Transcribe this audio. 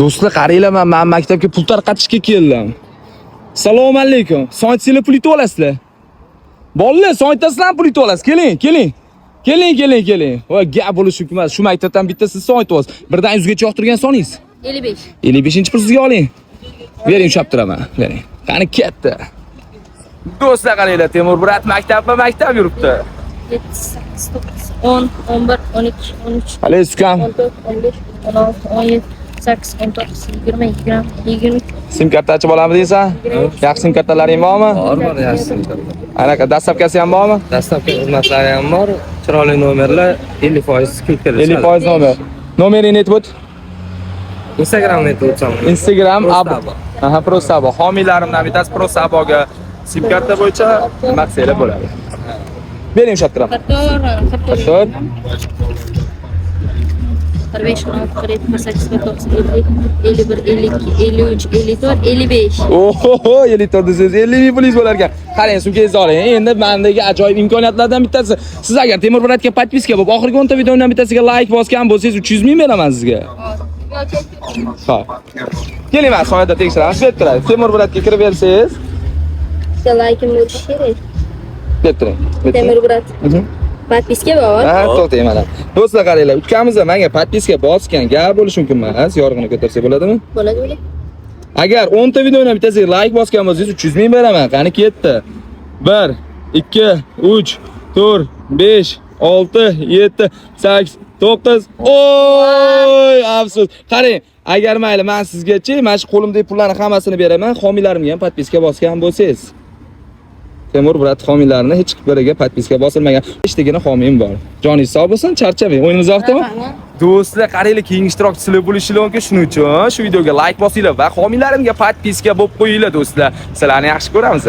Do'stlar, qaranglar, men maktabga pul tarqatishga keldim. Assalomu alaykum. So'ngchilar pul yutib olasizlar. Bolalar, so'ngtasizlar pul yutib olasiz. Keling, keling. Keling. Voy, gap bo'lishi emas. Shu maktabdan bittasi so'ng yutib olasiz. Birdan 100 gacha yoqtirgan so'ningiz? 55. 55-chi pul sizga oling. Bering, ushlab turaman. Bering. Qani ketdi. Do'stlar, qaranglar, Temur brat maktab yuribdi. 7, 8, 9, 10, 11, 12, 13, Hali skam. 14, 15, 16, 17, 8, 19, 20, 22. Sim karta ochib olamiz deysan? Yaxshi sim kartalaring bormi? Bor, yaxshi sim karta. Anaqa dastavkasi ham bormi? Dastlabki xizmatlari ham bor. Chiroyli nomerlar 50% kvitkada 50% nomer. Nomering aytib o't. Instagramni aytib o'tsam. Instagram Prosabo. Aha, Prosabo. Homiylarimdan bittasi Prosaboga sim karta bo'yicha nima qilsanglar bo'ladi. Bering, ushlab turaman. 14, 45, 16, 47, 48, 49, 50, 51, 52, 53, 54, 55. Oho, 54 desiz 50 ming pulingiz bo'lar ekan. Qarang, sumkangizni oling. Endi mendagi ajoyib imkoniyatlardan bittasi. Siz agar Temur bratga podpiska bo'lib, oxirgi 10 ta videodan bittasiga like bosgan bo'lsangiz, 300 ming beraman sizga. Xo'p. Keling, men soyada tekshiramiz. Berib turay. Temur bratga kirib bersangiz, Like'im bo'lishi kerak. berib turing. Temur brat. Podpiska bor. Ha, to'xtang mana. Do'stlar, qaranglar, ukamiz menga podpiska bosgan, gap bo'lishi mumkin emas. Yorug'ini ko'tarsak bo'ladimi? Bo'ladi. Agar 10 ta videodan bittasiga like bosgan bo'lsangiz, 300 ming beraman. Qani ketdi. 1 2 3 4 5 6 7 8 9. Oy, afsus. Qarang, agar mayli men sizgacha mana shu qo'limdagi pullarni hammasini beraman, homiylarimga ham podpiska bosgan bo'lsangiz. Temur brat homiylarini hech biriga podpiska bosilmagan. 5 tagina homiyim bor. Joningiz sog' bo'lsin, charchamang. O'yinimiz vaqtimi? Do'stlar, qaranglar, keyingi ishtirokchilar bo'lishingiz mumkin. Shuning uchun shu videoga like bosinglar va homiylarimga podpiska bo'lib qo'yinglar, do'stlar. Sizlarni yaxshi ko'ramiz.